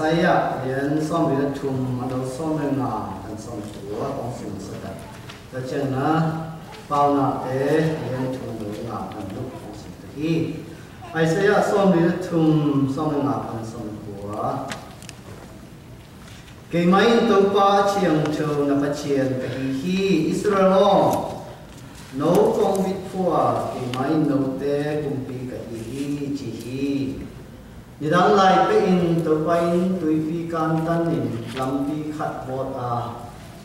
Isaiah liền xóm bị thùng mà đâu xóm lên ngà thành xóm chúa con xin sự thật ta chân na bao nạp thế liền thùng đủ ngà thành lúc con xin tự hi Isaiah xóm bị thùng xóm lên ngà thành xóm chúa cái máy tàu pa chiang châu na phát triển cái hi Israel nấu công vịt phua cái máy nấu té cùng pi cái hi chỉ hi như đang lại pe in tàu pa in tui pi can tan in lam pi khát bọt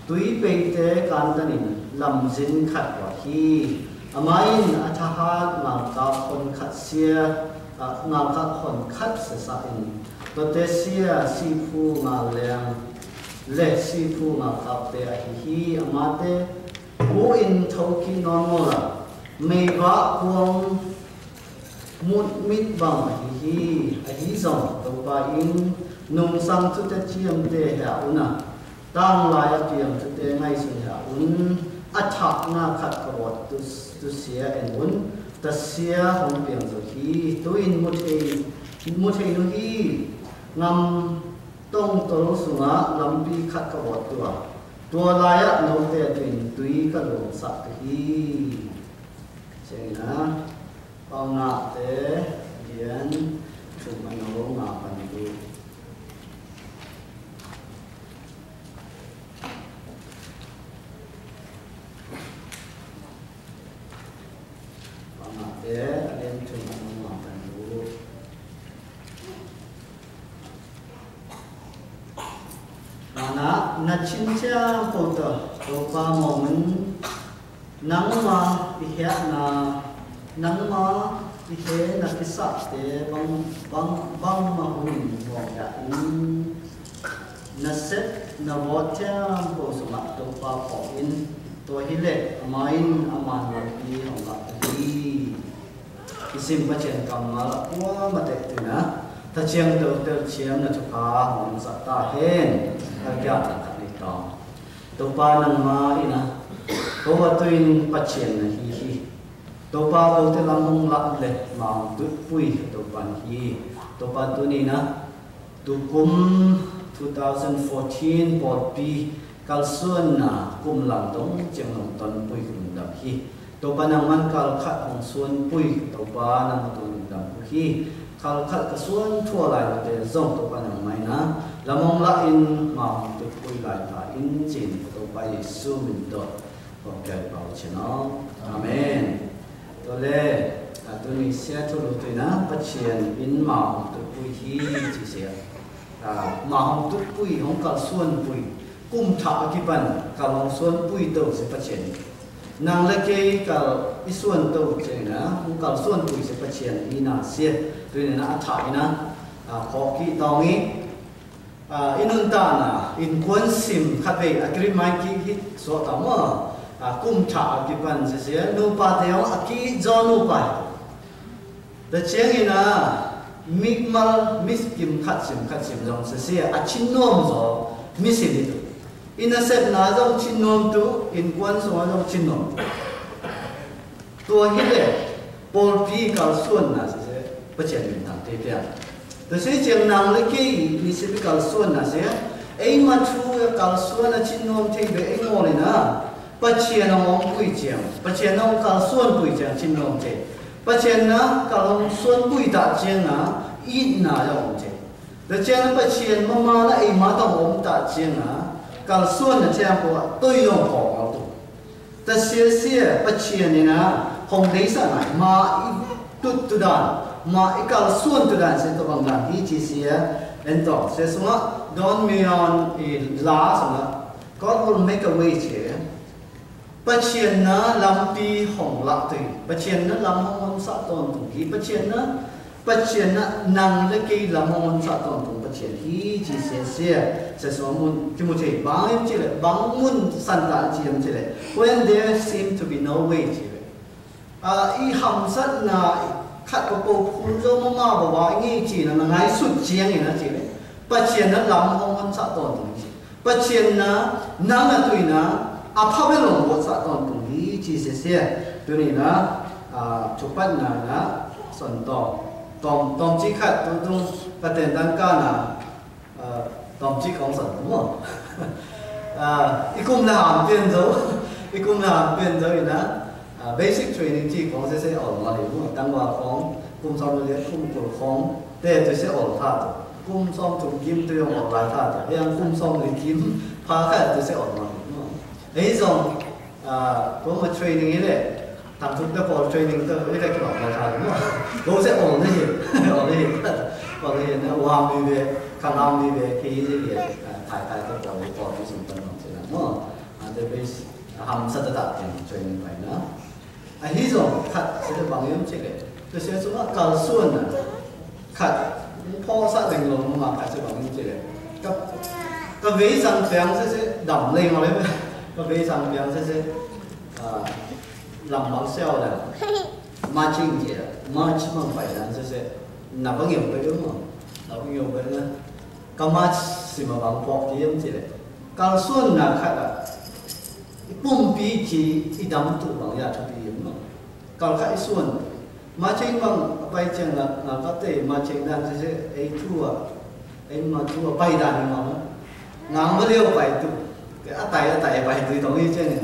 tui pe té can tan in lam zin khát bọt hi amain athahat ngam ka khon khát sia ngam ka khon khát se sa in to te sia si phu nga leng le si phu nga ka pe hi amate u in thau ki non mo la me ba kuang mut mit bang hi zong to pa in nung sang chu te chiam te ha una tang la ya tiam chu te ngai sin ha un athak na khat ko tu sia en un ta sia hong piang zo hi tu in mu thei no hi ngam tong tol sunga lampi khat ka bot tua la ya no te twin tui ka lo sa hi chena pau na te dian chu ma no nga pan du pau na te dian chu ma no nga pan du na chin cha po to pa mo mun nang ma i he na nang ma i he na ki sa te bang ma hun mo ya in na set na wo cha po so ma to pa po in to hi le amain aman wa pi hong la hi isim pa chen kam ma wa ma te tu na ta chiang to chiam na chu pa hong sa ta hen agak tak ni tau. Topa nang ma ina. Topa tuin pacien na hi. Topa to te lamong lak le ma tu pui topa hi. Topa tu ni na tukum 2014 pot pi kalsuan na kum lam dong cheng long ton pui kum dam hi. Topa nang man kal khat ong suan pui topa nang ton dam hi. Kal khat ka suan thua lai te zong topa nang mai na lamong la in ma tu pui lai ta in chin to pa Yesu min do okay bao chino amen to le tu ni sia tu lu tu na pa chien in ma tu pui hi chi sia ma hong tu pui hong kal suan pui kum tha ki ban kal hong suan pui to se pa chien nang le ke kal i suan to che na hong kal suan pui se pa chien ina sia tu ni na tha ina kho ki tong ni inun ta na in kwan sim khat ve agri mai ki hit so ta ma kum tha ki ban se se no pa te o aki zo no pa the cheng ina mikmal miskim khat sim jong se se a chin nom zo misim tu ina set na jong chin nom tu in kwan so jong chin nom to hi le pol pi ka suan na se se pa chen min thang te te the say cheng nang le ke ni se bi kal suan na se ei ma thu kal suan na chin nom the be ei mo le na pa chien ong pui cheng pa chien ong kal suan pui cheng chin nom the pa chien na kal ong suan pui ta cheng na i na ya ong the the cheng pa chien ma ma na ei ma ta ong ta cheng na kal suan na cheng ko toi yong ko ma tu ta se pa chien ni na hong dei sa na ma i tu dan ma ikal suan tu dan se to bang la hi chi sia en to se sunga don me on la sunga God will make a way che pa chien na lam pi hong la tu pa chien na lam hong sa ton tu hi pa chien na nang le ke lam hong sa ton tu pa chien hi chi sia se so mun chi mu che bang chi le bang mun san ta chi am chi le when there seem to be no way chi le i ham sat na khát có bầu phun dâu mà bảo bảo nghe chỉ là ngay sụt chiang này nó chỉ đấy, bắt chiên nó làm không ăn sát toàn tùng gì, bắt chiên nó nắng là tùy nó, phá bên lòng một sát toàn tùng gì chỉ xe, tụi này nó chụp bắt nó sần tòng chỉ khát tụi cái tiền đăng ca là đồng chí công sản đúng không? Ít cũng là hàng biên dấu, ít cũng là hàng biên dấu thì basic training chỉ công sẽ ổn lại đúng không? Tăng vào công cũng xong rồi cũng của công để tôi sẽ ổn thà rồi, cũng xong chúng kim tôi ổn lại thà rồi, em cũng xong rồi kim phá khai tôi sẽ ổn lại đúng không? Đấy rồi có một training như thế, thằng chúng ta có training tôi cái kiểu là thà đúng không? Tôi sẽ ổn cái gì, ổn cái gì, còn cái gì nó hoàn đi về, khả năng đi về cái gì vậy, thái tôi có cái gì đó đúng không? Để bây hàm sát đặt tiền training phải nữa. Hi rồi khát sẽ được bằng yếm chứ đấy, tôi sẽ xuống là cầu xuân à, khát phô sát thành lồng mà khát sẽ bằng yếm chứ đấy, cái vế sang tiếng sẽ đậm lên rồi đấy, cái vế sang tiếng sẽ làm bằng xeo là marching gì đó, march bằng phải là sẽ nằm bằng nhiều cái đúng không, nằm bằng nhiều cái nữa, cái march thì mà bằng phô thì yếm chứ đấy, cầu xuân là khát à, bùm bì chỉ đâm tụ bằng nhà chụp yếm mà. Kalau kat isuan, macam bang apa yang nak kata macam dan saya itu macam apa dah ni mana, ngang beliau apa itu, atai apa itu tahu je ni,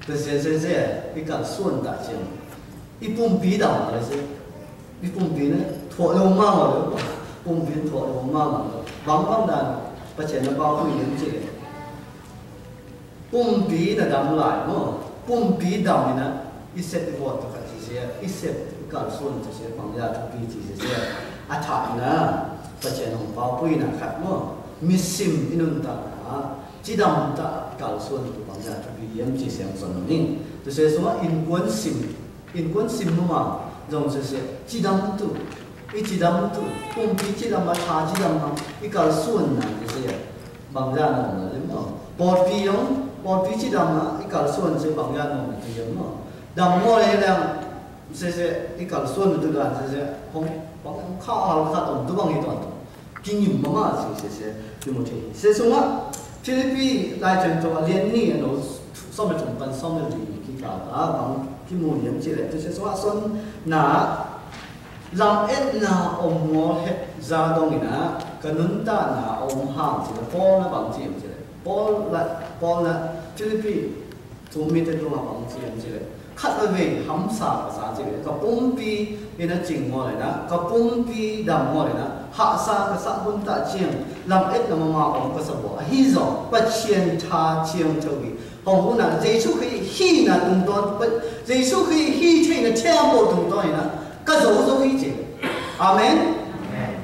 tu saya ikan suan tak je, ipum bidang lah saya, ipum bina thua loma malu, ipum bin thua loma malu, bang dan macam nak bawa yang je, ipum bina dam lai, ipum bidang ni na, iset buat tu. Isep kalau suan tu saya panggil tu PG saya atak na macam orang Papua nak kat mo misim inun tak cidam tak kalau suan tu panggil tu PG yang saya suan ni tu saya semua inkuan sim mama jom saya cidam tu pumpi cidam macam cidam kalau suan na saya panggil nama ni mo porti cidam kalau suan saya panggil nama dia mo dah mo yang saya kalau suan itu dah saya pang kau tu bang itu kinh nghiệm mama saya Timothy saya semua Philippines lai contoh lian ni anu sama jumpan sama di kita bang kimulian cile itu saya semua suan na lam na omor het zadong ina kanunta na hang cile Paul na bang cile Paul na Philippines tumit itu bang cile khát về hâm sa và sa chỉ có bún pi nên nó chỉnh ngồi này có bún pi đầm ngồi này hạ sa cái sa bún tạ chiang làm ít là mà ông có sao bỏ hi rồi bắt chiên tha chiang cho vị ông cũng là Giêsu khi hi là tung toan Giêsu khi hi thì là theo bộ tung toan này cái dấu dấu hi chỉ amen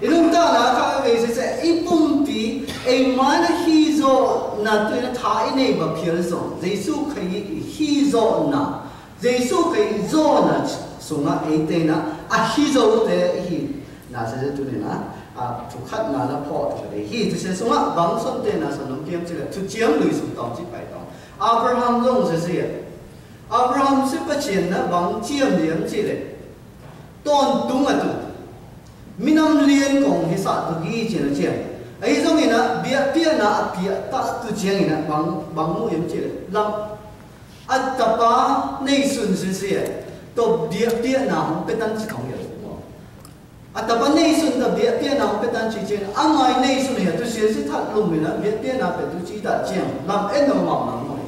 itung ta là các về sẽ ít bún pi em mà nó hi rồi là tôi nó thái này mà phiền rồi Giêsu khi hi rồi na Giêsu cái do na sunga ete na hi zo te hi na se tu ni na tu khat na la pho te hi tu se sunga bang son te na son kiam che tu chiam lui sum tong chi pai tong Abraham long se Abraham se pa chen na bang chiam liam chi le ton tung a tu minam lien kong hi sa tu gi chen chen ai zo ni na bia na bia ta tu chiang ni na bang mu yam chi le lam atapa nei sun se to bia na hong petan chi thong ya atapa nei sun da bia na hong petan chi chen angai nei sun ya tu se that lum na bia na pe tu chi da chiang lam en no ma ma mo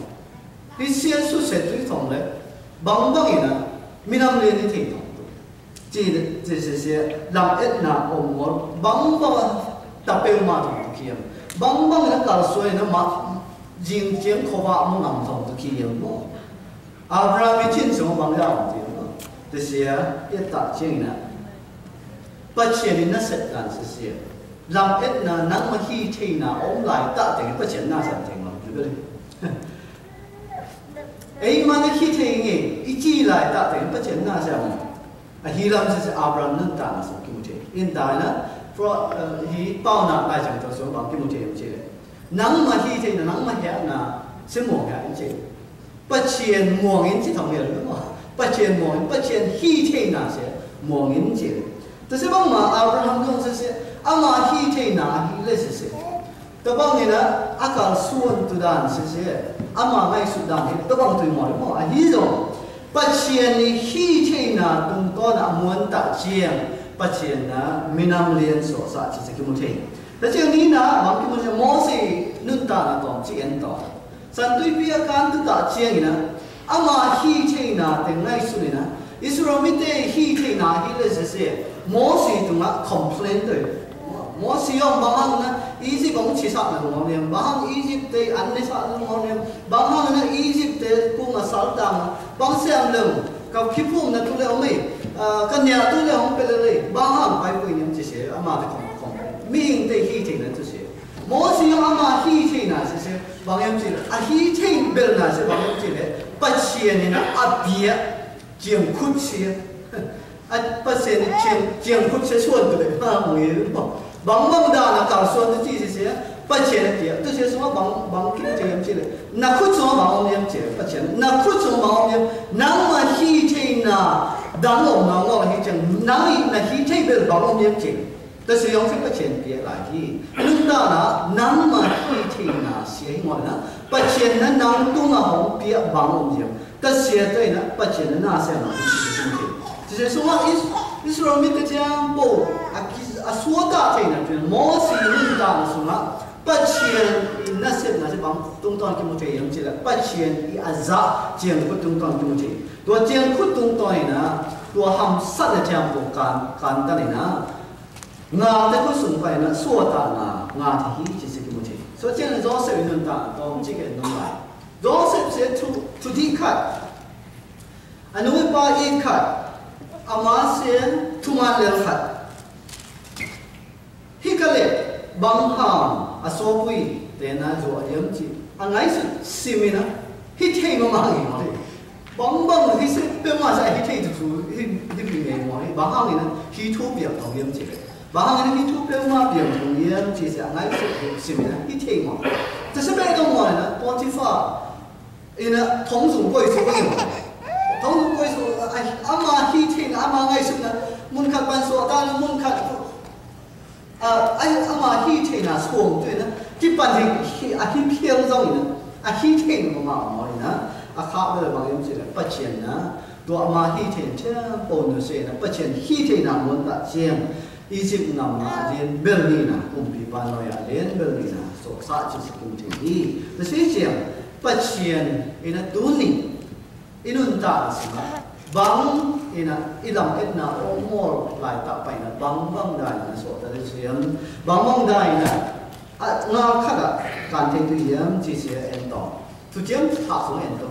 di sia su se tu thong le bang ina minam le ni thing thong chi se lam et na om mo bang ta pe ma thong kiam bang na kal soi na ma jing chiang khowa mo ngam thong tu kiam mo Abraham tin semua bangsa orang tu, tu sia ia tak cina. Pasien ini setan sia. Lam etna nang mahi cina orang lain tak tengok pasien nasi tengok juga. Mana hi tengok iji lain tak tengok pasien nasi orang. Hiram sia Abraham nanti nasi kimuti. Indah na, pro hi pau nak lain macam tu semua kimuti macam. Nang mahi cina nang mahi na semua kan cina. Bất chiên muộn in chỉ thằng hiểu đúng không? Bất chiên muộn, bất chiên hy thế nào sẽ muộn in chỉ. Tôi sẽ bảo mà Abraham cũng sẽ ama hy thế nào hy lên sẽ. Tôi bảo này là akal suan tu dan sẽ ama ngay suan dan tôi bảo tôi nói đúng không? Hy rồi. Bất chiên hy thế nào tung to là muốn tạo chiên. Bất chiên là minam liên sổ sa chỉ sẽ cái một thế. แต่เช่นนี้นะบางทีมันจะมอสีนุ่นตานะตอนเชียนต่อสันตุยพิอาการตุตาเชียงนะอามาฮีเชนะแต่ไงสุดนะอิสราเอลฮีเชนะฮีเลสเสียมอสีตรงนั้นคอมเพลนต์เลยมอสียอมบางนะอียิปต์บางชีสัตว์นะตรงนั้นบางอียิปต์เตอันนี้สัตว์ตรงนั้นบางนะอียิปต์เตกุ้งอาสัลตังบางเสียมเรื่องกับขี้พุ่งนะตัวเลี้ยวไม่กันเนี่ยตัวเลี้ยวมันเป็นเลยบางไปคุยเนี่ยจะเสียอามาจะคอมมีอิงเตฮีเชนะจะเสียมอสีอามาฮีเชนะจะเสียบางอย่างจีเลยฮีเชนเบลนะเสียบางอย่างจีเลยปัจเจียนี่นะอับเบียเจียงคุดเสียปัจเจียนี่เจียงคุดเสียส่วนตัวเลยบางอย่างบางดานะการส่วนตัวจีเสียปัจเจียนี่เดียวตัวเสียสมมติบางคิดเจียงจีเลยนักคุดสมมติบางอย่างจีปัจเจียนักคุดสมมติบางอย่างนั่งมาฮีเชนนะดังออกมาว่าฮีเชนนั่งนะฮีเชนเบลบางอย่างจีแต่สิ่งที่ปัจเจียนเปลี่ยนหลายที่นุ่งตานะนั่งมาฮีเชนนะเสียงว่านะปัจเจียนนั้นนั่งตัวมาของเปลี่ยนบางอย่างแต่เสียใจนะปัจเจียนนั้นน่าเสียมากที่จะสมมติอิสราเอลมีแต่ยังโบอาสวดาใจนะเป็นมอสีนุ่งตานะสมมติปัจเจียนน่าเสียน่าเสียบางตรงตอนที่มุจยังจีละปัจเจียนอีอาซาเจียงคุดตรงตอนที่มุจตัวเจียงคุดตรงตอนนี้นะตัวหำสัตย์เจียงโบการตั้งนี่นะงาแต่ก็สูงไปนะสวดางาที่ที่สิ่งที่มุจส่วนเจียงร้องเสียงนุ่งตาตอนจีเกนนุ่งไหลร้องเสียงทุดีขัดอันนู้นไปอีกขัดอามาเสียงทุมันเลี้ยงขัดฮิกเล่บางหางอาโซปุยแต่น่าจะว่ายังจีอันไหนสุดสิมินะฮิตเฮงมาอย่างไรบางฮิตเป็นมาใช่ฮิตเฮงถูฮิเป็นไงวะบางหางนี่นะฮิตทูเบียร์ของยังจีบางหางนี่ฮิตทูเป็นมาเบียร์ของยังจีเสียอันไหนสุดสิมินะฮิตเฮงมาแต่是被动嘛呢？波提法，呢同属贵族的嘛，同属贵族，哎，阿妈希听，阿妈爱说呢，门卡班说，但是门卡，哎，阿妈希听啊，错对呢，基本上阿希偏重呢，阿希听嘛嘛呢，阿卡的朋友知道，不钱呢，多阿妈希听，这帮助谁呢？不钱希听啊，门大钱。อียิปต์นำมาเรียนเบลนีนะกลุ่มพิบาลอยเรียนเบลนีนะสกษาจุดกลุ่มที่นี้แต่สิ่งที่ปัจเจียนอินะตุนีอินุนตาสินะบางอินะอิดามเอ็ดนะโอโมร์ลายตาไปนะบางได้นะสวดแต่เสียงบางได้นะงาขัดการเทตุยมจีเสียเอ็นต่อทุกเจ้าท่าสงเอ็นต่อ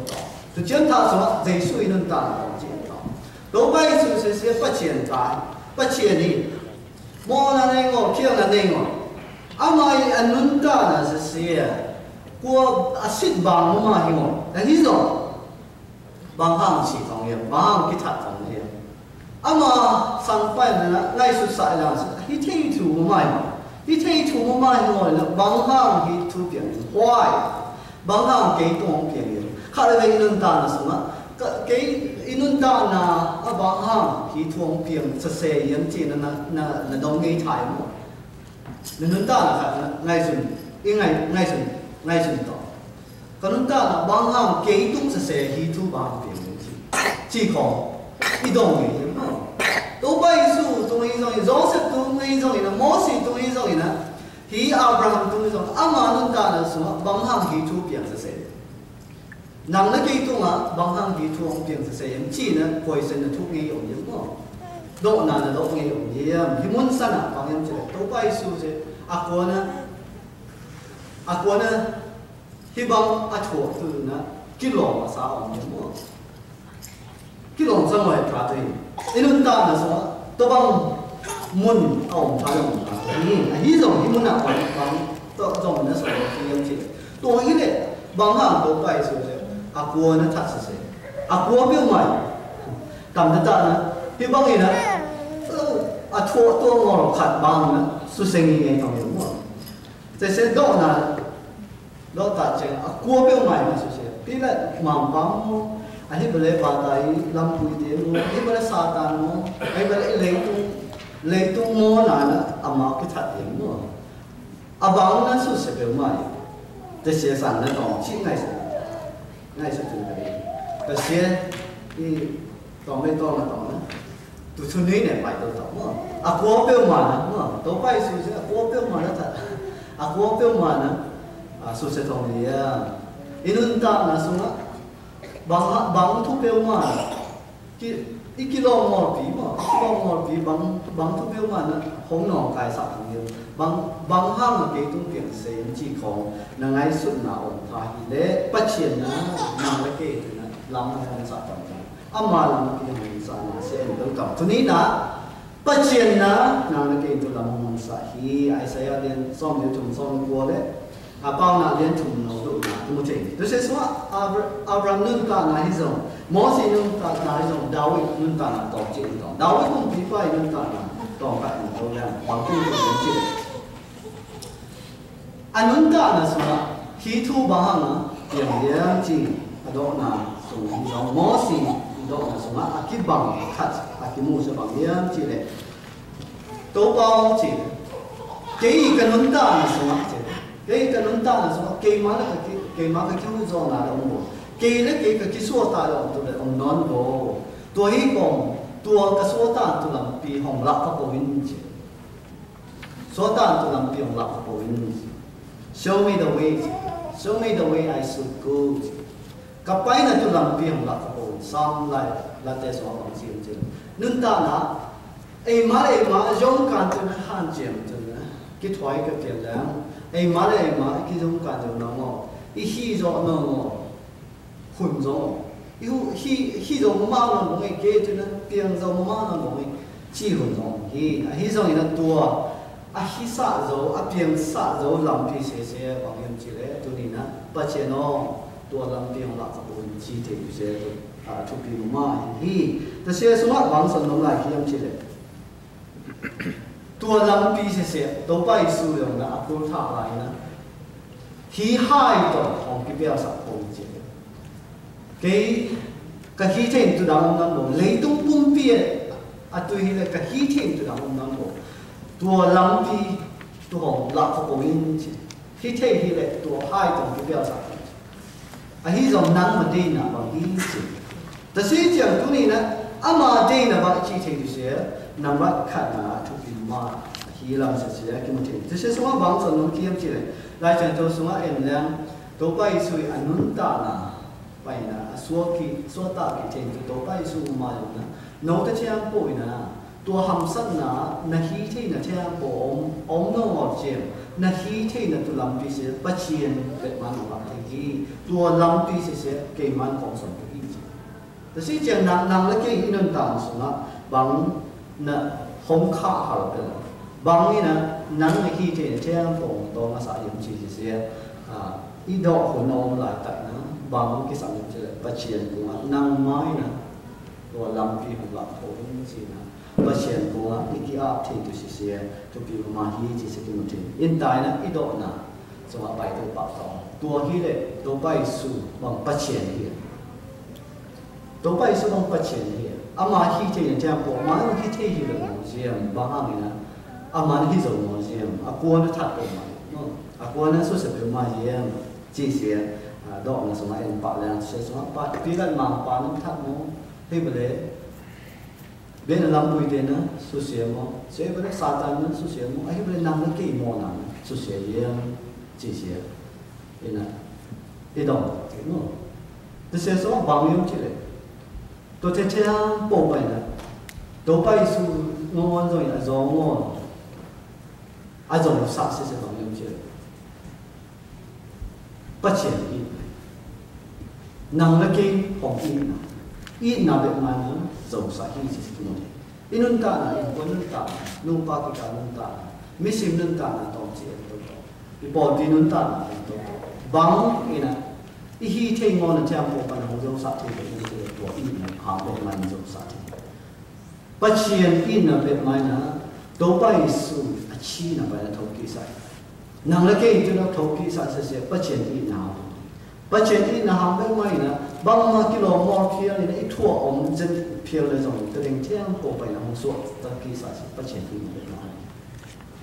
ทุกเจ้าท่าสงใจสู้อินุนตาต่อจีนต่อต่อไปสุดเสียปัจเจียนตายปัจเจียนนี้มอนั่นเองก็เที่ยวนั่นเองก็อามาอันนั้นตาน่ะเสียกว่าอาศิษย์บางมาหิมะแต่ที่สองบางห้างสีทองเยี่ยมบางห้างกิจทองเยี่ยมอามาสังไปนั่นนะไงสุดสายแล้วสิที่ที่ถูกมาหิมะที่ที่ถูกมาหิมะเนี่ยบางห้างที่ถูกเปลี่ยนวายบางห้างเกี่ยตรงเปลี่ยนข้าเลยอันนั้นตาน่ะสมะเกี่ยอินุนตานาบางห้างที่ทวงเพียงเสียยังจีนนะดองเงยถ่ายหมดอินุนตานะครับไงสุดยังไงสุดต่อก็นุนตาบางห้างเกี่ยตุ้งเสียที่ทุบางเพียงจีของอีดองเงยตัวไปสู่ตรงนี้ตรงนี้โจเซฟตรงนี้ตรงนี้นะโมเสสตรงนี้ตรงนี้นะที่อับราฮัมตรงนี้ตรงนี้อามานุนตานะสมบางห้างที่ทุบเพียงเสียนังนักกีฬาบางครั้งที่ทุ่งเพียงเสียงจีนะคอยเส้นทุกอย่างอย่างมั้งโดนนั่นโดนอย่างอย่างที่มันสั่นบางอย่างเจอตัวไปสู้เจอากวนนะที่บางอาชัวตัวนะกิโลมาสาวอย่างมั้งกิโลสมัยพระตัวอินุนตานะสมตัวบางมุนเอาพายองนี่ที่ส่งที่มุนอ่ะบางตัวส่งนะสมัยที่ยังเจอตัวนี้เนี่ยบางครั้งตัวไปสู้เจอากวนนะทัดเสียอากวนเปรี้ยวใหม่ตามนั้นนะที่บางทีนะทัวตัวงอขัดบางนะสุดเซ็งยังไงทำอย่างมั้งแต่เสร็จดอกนะดอกตัดเจงอากวนเปรี้ยวใหม่มาสุดเสียพี่ละหม่ำปั๊มอันนี้เป็นเลยบาดายลำพูดเดียวอันนี้เป็นเลยซาตานมั้งอันนี้เป็นเลยตุ้งโม่น่ะนะอามาคิดทัดอย่างมั้งอาบางนั้นสุดเสียเปรี้ยวใหม่แต่เสียสันนั้นต้องชิ้นไหนง่ายสุดเลยแต่เสียที่ต่อไม่ต้องมาต่อนะ tu tu ni ne pai tu tau mo aku pe ma na mo to pai su se aku pe ma na ta aku pe ma na su se thong lia inun ta na su na bang tu pe ma ki ikilo mo pi bang tu pe ma na hong no kai sa ni bang hang ke tung pian se chi khong na ngai su na on tha hi le pa chien na le ke tu na lam na sa ta ama lam ki mai sa na se ndo kam tu ni na pa chien na le ke tu lam mon sa hi ai sa ya den som de tum som ko le a pao na den tum no do na tu che tu se so Abraham nun ka na hi zo mo si nun ka na hi zo David nun ka na to che to David kong pi pai nun ka na to ka ni to ya bang tu ko che anun ka na so hi thu ba ha na pian liang chi ado na so hi zo mo si do na so ma akibang khat akimu se bang liang chi le to bao chi ke ka nun ka na so ma che ke ka nun ta na so ke ma ka ki zo na da mo ke le ke ka ki so ta lo to le om non go to hi kong tua ka so ta tu lam pi hong la ka po win chi so ta tu lam pi hong la ka po win show me the way I should go ka pai na tu lam pi hong la ka po sam lai la te so bang chi chi nun ta na e ma jong kan tu na han jem tu na ki thoi ka pian lang e ma ki jong kan tu na mo i hi zo no mo hun zo hi zo ma na mo ngai ke tu na pian zo ma na mo ngai chi hun zo hi zo ni na tua a hi sa zo a pian sa zo lam pi se bang yam chi le tu ni na pa che no tua lam pi hong la ka po chi te yu se tu pi ma hi ta se so ma bang san no lai ki yam chi le tua lam pi se to pai su yo na a pu tha lai na hi hai to hong ki bia sa po chi cái khí thiên tu đạo ông nam bộ lấy tung bung bia tu hi là cái khí thiên tu đạo ông nam bộ tua lắm đi tu hồng lạc phục bộ in khí thiên hi là tua hai tổng cái biểu sắc hi dòng nắng mà đi nè bằng in chỉ ta sĩ chẳng tu này nè ama đi nè bằng chi thiên tu sẽ nằm bắt khát nè tu bị ma hi làm sẽ cái một thiên ta sẽ sống bằng son nông kiêm chỉ này lại chẳng tu sống em lang tu bay suy anun ta nè vậy là số ta cái trên cái tổ bay su mà là nấu tới trang bội là tua hầm sắt là khí thế là trang bộ ống nó ngọt chèm là khí thế là tu làm đi sẽ bắt chiên cái món làm thế gì tua làm đi sẽ cái món phong sản cái gìแต่สิ่งเจ้านังและเก่งที่นั่นต่างส่วนละบางน่ะห้องข้าหาเป็นบางนี่นะนังในที่เจ้าเจ้าผมตัวมาสายยมชีเสียอีดอกคนนอมหลายแต่นะบางกิสังจะปัจเจียนกูนังไม้นะตัวลำปีของหลักโผล่สินะปัจเจียนกูอีกอาที่ตุสิเสียตุปีมาฮีจิสกิมุทิอินตายนะอีดอกนะสมัยไปตัวปากตัวฮีเลยตัวไปสู่บางปัจเจียนฮีตัวไปสู่บางปัจเจียนฮีอามาฮีเทียนเจ้าผมมาฮีเทียนเลยโมเซียมบางอันนี่นะอามาฮีโซโมเซียมอากวนทัดตัวมาอากวนนั้นสุดเป็นมาเยี่ยมจีเสียดอกนั้นสมัยเอ็นปะแล้วเสียสมัยปะปีกันมาปะนั้นทัดโมให้ไปเลยเบนลำบุยเดนะสุเสียโมเสียไปเลยซาตานนั้นสุเสียโมไอ้ไปเลยนำนั้นกี่โมนั้นสุเสียเยี่ยมจีเสียเอ็นะไอ้ดอกเนาะแต่เสียสมัยบางยมจีเลยตัวเจ้าโปไปนะตัวไปสู่งอนตรงนี้จงงอนอาจจะสักเสียบางยมจีเลยปัจเจียนอีนังละเก่งของอีน่าเป็นมันนะจงสักที่สิ่งนี้อินุนตานะอินุนตานุ่งปากิการนุนตามิสิมนุนตานะตองเจียนตัวอีปอดีนุนตานะตัวบางอีนะอีฮีเทงอนเจ้าพวกมันของจงสักที่เป็นตัวอีนะหาเป็นมันจงสักปัจเจียนอีน่าเป็นมันนะตัวไปสู่อาชีนะไปนะทุกข์ใส่นังละเก่งจนเราทุกข์ใส่เสียปัจเจียนอีน่าปัจเจียนอีน่าหาเป็นมันนะบางมากิโลมอเพียนี่นะไอ้ทั่วอมจะเพียวเลยจงตัวเองเที่ยงพวกไปนะของสวดตะกี้ใส่ปัจเจียนอีน่าเป็นมัน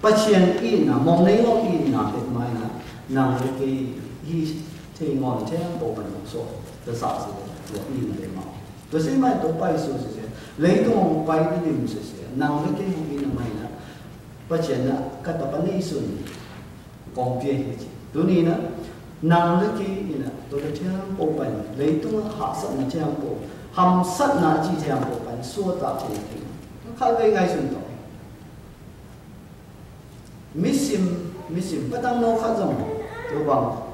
ปัจเจียนอีน่ามองในโลกอีน่าเป็นมันนะนังละเก่งอีเทงอนเที่ยงพวกไปของสวดจะสาสิตัวอีน่าเป็นมันตัวสิ่งไม่ตัวไปสู่เสีย lấy tung ông bay đi tìm sự sẽ năng với cái gì là mày đó bắt chuyện là các tập bản lý xuân còn bia gì tôi nghĩ nữa năng với cái gì là tôi đã chơi bộ bản lấy tung hạ sẵn là chơi bộ hầm sẵn là chỉ chơi bộ bản xua tạo thì nó khác với ngay xuân đó misim bắt đầu nó khác giống tôi bảo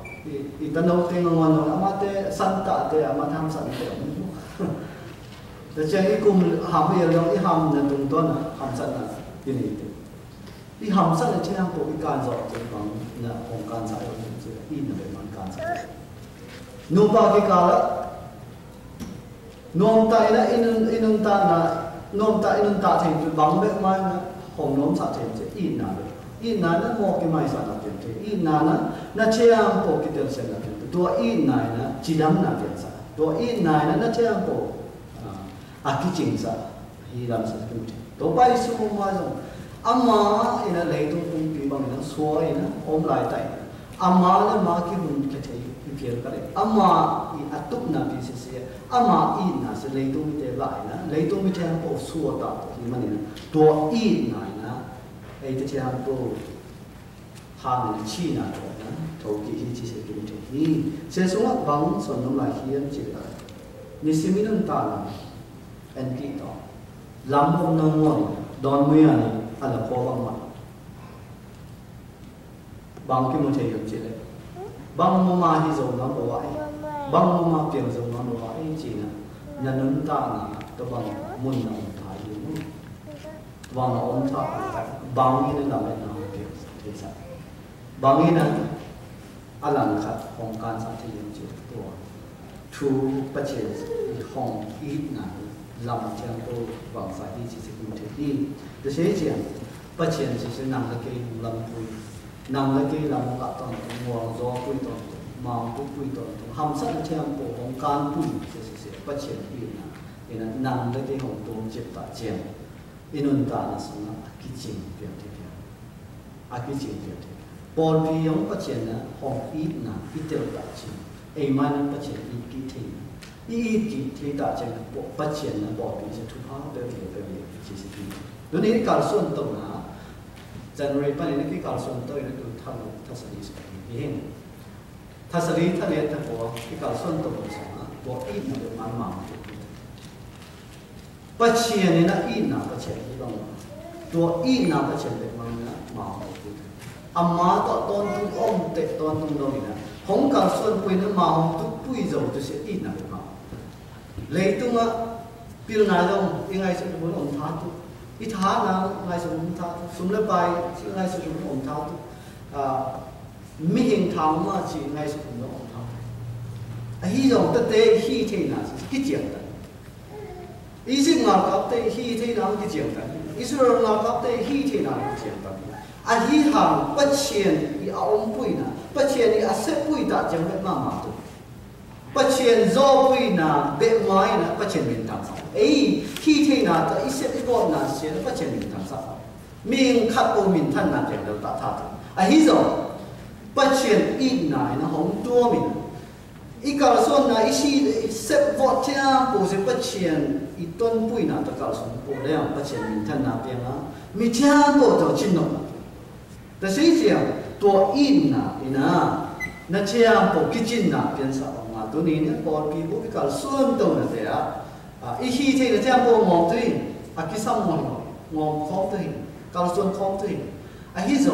thì ta nấu tiếng ngon rồi ama te santa te ama tham san teแต่เจ้าอีกุมหามเอลองอีหามนั่นตรงต้นนะหามสันนะที่นี่อีหามสันเนี่ยเช่นพวกอีการสอบจะฟังนะองค์การสายองค์จะอินเป็นมันการสายนูปากิกาละนอมตายนะอินุนตานะนอมตาอินุนตาเถิงจุดบังเบ็ดไม้นะของน้อมสัตเถิงจะอินนะเลยอินนะนั่นมอกกิไม่สันนะเถิงอินนะนั่นเชื่อมพวกกิเตลเซนนะเถิงตัวอินนะนะจีดัมนะเถิงสันตัวอินนะนั่นเชื่อมพวกaki cingsa hiram sa kimti to pai su ma jong ama ina leitung tung pi bang na so ina om lai tai ama na ma ki hun ke thei pi phial kare ama I atup na pi se se ama I na se leitung te lai na leitung mi thang po su ta hi mani na to I na na ei te thang po ha na chi na to na to ki hi chi se kimti hi se so ma bang son nom lai hiam chi la ni siminun ta na en ki to lam om na ngon don mi ani ala ko bang ma bang ki mo thei yom chi le bang mo ma hi zo na bo ai bang mo ma piang zo na bo ai chi na nanun ta na to bang mun na om tha yu bang na om tha bang ni na le na piang thei sa bang ni na alang khat hong kan sa thei yom chi to thu pa che hong I na làm trang tô bằng phải đi chỉ cũng thể đi để thế chuyện bắt chuyện chỉ sẽ nằm cái làm vui nằm cái làm cả toàn mùa gió vui toàn màu cũng vui toàn hầm sắt trang bộของการvui sẽ bắt chuyện đi là nằm cái hồng tôn chết tại chuyện inun ta là sống cái chuyện việc thế kia cái chuyện việc thế bồn vì ông bắt chuyện là hồng ít là ít tiêu tại chuyện ai mà nó bắt chuyện ít cái thếอีกิที่ตาเจนปกปัจเจนนะบอกปีจะทุกข้าวเดินเกี่ยวกับชีสิทีตัวนี้การส่วนตัวนะจันเรย์ปันนี้คือการส่วนตัวนะดูท่านทัศนีสกัดเห็นทัศนีท่านเรียนแต่บอกคือการส่วนตัวสองบอกอีน่ะเป็นมันมาปัจเจนนี่นะอีน่ะปัจเจนที่ต้องตัวอีน่ะปัจเจนเป็นมันนะมาอามาต่อตอนตุ้งอ้อมเตะตอนตุ้งโดนนะของการส่วนปุยนั้นมาตุ้งปุยจะจะเสียอีน่ะเป็นมาlấy tung á, bil nai dong, ingai se tu on thát tu, ít thát na ngai se on thát, sum le bai, si ngai se tu on thát tu, mi hình tham mà chỉ ngai se tu on thát, hi dong tất tế hi thế nào, cái chuyện đó, ý sinh ngọc cấp tế hi thế nào cái chuyện đó, ý sinh ngọc cấp tế hi thế nào cái chuyện đó, hi hàng bất chiến, hi ông bui na, bất chiến hi asep bui ta chẳng biết mà tu. Bắt chuyện do bùi na bệ mai na bắt chuyện mình thằng sao, ấy khi thế nào ta ít sẽ ít gọi na sẽ bắt chuyện mình thằng sao, mình khát ô mình thân na chuyện đâu ta thà hi rồi bắt chuyện ít này nó không tua mình, ít cả số na ít si sẽ vọt theo bố sẽ bắt chuyện ít tuần bùi na ta cả số bố đấy bắt chuyện mình thân na tiếng á, mình theo bố cho chín nông, ta sẽ chuyện tua ít na na theo bố cái chín na tiếng saoตัวนี้เนี่ยบอลปีบุกการส่วนตัวนั่นเองอีฮีที่เราจะมองมองตัวเองกิซ้ำมองคล้องตัวเองการส่วนคล้องตัวเองฮิโซ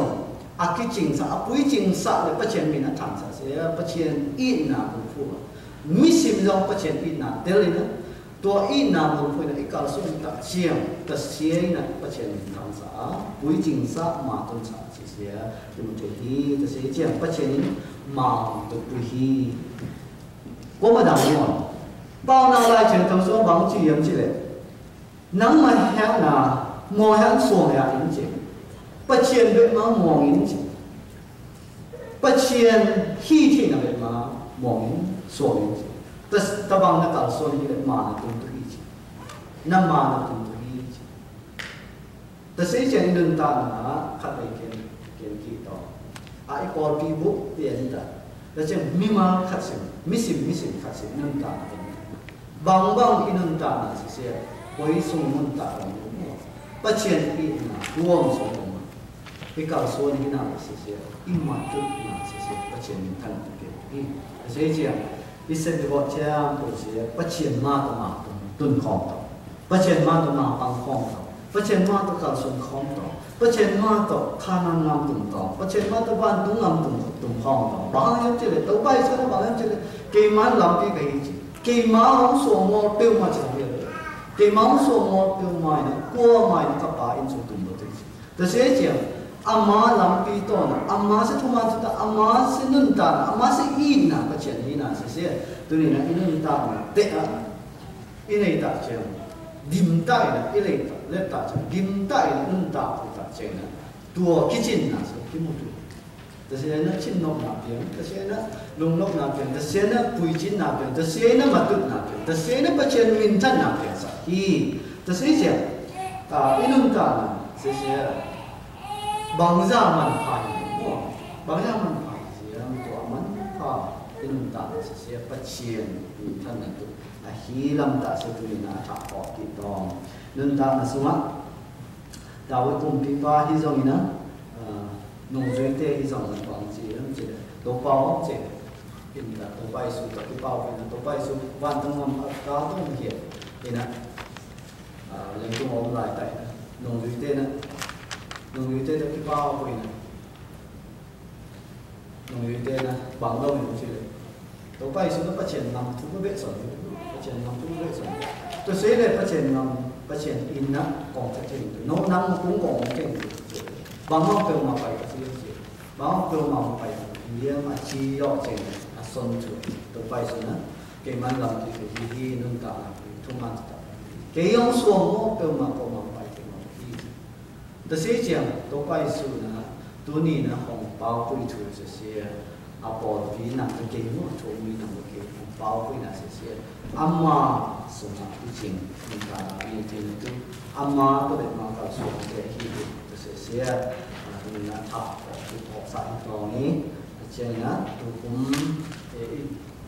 กิจริงสักปุยจริงสักเลยประเชียนมีนักทำสักเสียประเชียนอินนาบุญพูมิสิมเราประเชียนอินนาเดลินะตัวอินนาบุญพูเนี่ยการส่วนตัดเชียงตัดเสียนะประเชียนมีทำสักปุยจริงสักมาต้นสักเสียที่มันจะฮีตัดเสียเชียงประเชียนมาตัวปุยฮี我们当然包拿来全都说忙去演起来，能么香呐，莫香说呀引起，不签别嘛莫引起，不签希天那边嘛莫引说引起，但是他帮那搞说你的嘛那东都引起，那嘛那东都引起，但是以前人当啊，看来见见到，一个比不变的。แต่เช่นมิมาขัดสิมิสิขัดสินันตาบางอินันตาสิเสีย quấy sung mun ta làm đúng bắt chuyện ít là uống sung mà cái cầu xuân cái nào sẽ sẽ im mà chút mà sẽ bắt chuyện thành cái thế chứ đi xem được gọi cha của sẽ bắt chuyện mà tụi mà tuần khom tao bắt chuyện mà tụi mà bằng khom tao bắt chuyện mà tụi cầu xuân khom tao bắt chuyện mà tụi khả năng ngam tụi tao bắt chuyện mà tụi ban đúng ngam tụi khom tao bằng những chuyện tụi bay cho nó bằng những chuyện cái má làm cái gì cái má không số một tiêu mà chẳng biết cái má không số một tiêu mai nó qua mai nó các bà in số tụi một thế thế sẽ chứ amma làm pi to na amma sẽ thuma chúng ta amma sẽ nun ta amma sẽ in na bắt chuyện in na sẽ tụi này na in ta na tệ à in này ta chứ dim tai na in này ta lép ta chứ dim tai na nun ta ta chứ na tua kitchen na sẽ cái một thế sẽ nó chín nóc na biển thế sẽ nó lung nóc na biển thế sẽ nó bùi chín na biển thế sẽ nó mặt tụt na biển thế sẽ nó bắt chuyện min thân na biển sao hi thế sẽ chứ in nun ta na sẽ bằng ra mình phải bằng ra mình phải gì làmตัวมันพอที่นุ่มตาเสียปัจเจียนมีท่านนั่นตัวฮีลำตาเสียตัวนี้นะถ้าออกกิตองนุ่มตามาสมัครดาวตุ้มปีฟ้าที่ตรงนี้นะนุ่งจุยเตะที่ตรงนั้นบางทีนั่นจะตัวเป้าเจ็บเป็นแบบตัวไปสู่ตัวที่เป้าเป็นตัวไปสู่วันทั้งวันก้าวต้องเหี่ยวนี่นะเรื่องตัวออนไลน์แต่นุ่งจุยเตะนะnông nghiệp tết cái bao quỳ này nông nghiệp tết này bằng đâu mình chưa tôi bay xuống nó phát triển nằm chúng có biết rồi phát triển nằm chúng có biết rồi tôi sẽ để phát triển in á còn phát triển nó nằm cũng còn cái bằng không kêu mà phải cái gì bằng không kêu mà phải nghĩa mà chi rõ chừng là xuân chuột tôi bay xuống á cái mang làm thì cái gì nâng cả thông mang cái ông xuống nó kêu mà có mà phảiแต่เสียจริงตัวไปสู่นะตัวนี้นะของเป้าปุ้ยถูกเสียอาปอดพีนังตะเกียงโชว์มีนังตะเกียงของเป้าปุ้ยนะเสียอามาสมศักดิ์จริงมีการมีจริงตัวอามาก็เป็นมากับส่วนเดียที่ตัวเสียตัวนี้นะทับของตัวออกสายตรงนี้เช่นนะตัวคุ้ม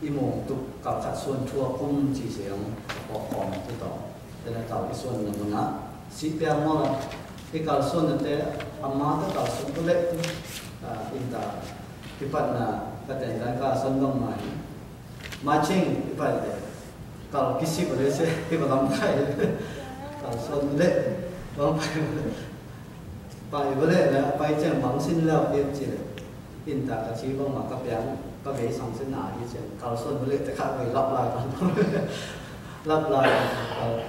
อีโมตัวกับจัดส่วนทั่วคุ้มจีเสียงออกของที่ต่อแต่ในเก่าอีส่วนหนึ่งนะสิเปียมอcái cầu xuân là thế, amma cái cầu xuân có lệ tu, in ta cái phần là cái tiền cái cầu xuân đông mày, matching cái phần đấy, cầu cái ship ở đây sẽ cái vào đóng cái cầu xuân lệ, đóng phải vấn đề là phải chẳng bằng xin leo điểm chỉ in ta cái chi bằng mà các bé xong xin nải như thế, cầu xuân lệ sẽ khác về lặp lại lặp lại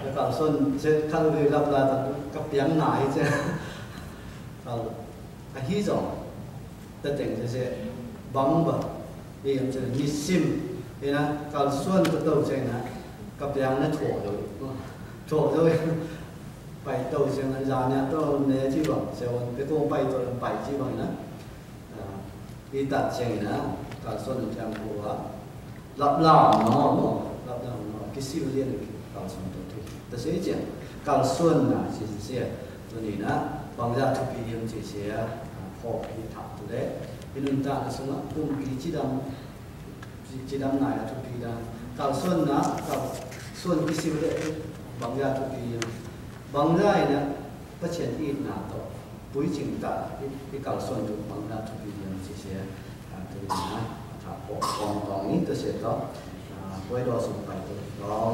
cái cầu xuân sẽ khác về lặp lại các tiếng nải chứ cái hy vọng tất nhiên sẽ bấm vào vì em sẽ nhịp sim thì là cầu xuân từ đầu trên là các tiếng nó thổ rồi phải đầu trên là già nhà tôi nếu chỉ bằng sẽ cái cô bay tôi phải chỉ bằng nữa điตัดเชียงนะการส่วนจำหัวรับหล่อเนาะรับหล่อเนาะคิดซิวเรียนการส่วนตัวที่แต่เสียจริงการส่วนน่ะเสียตัวนี้นะบางอย่างทุกปียังเสียพอที่ทำตัวเด็กเป็นอุณตาสมมติปุ่มปีจีดำไหนทุกปีนะการส่วนนะการส่วนคิดซิวเรียนบางอย่างทุกปีบางอย่างนะประเทศอีกนาต่อปุ้ยจริงตาที่การส่วนอยู่บางอย่างทุกปียังเสียตัวนี้นะถ้าปกครองตรงนี้ตัวเสร็จแล้วไว้รอส่งไปตัวรอง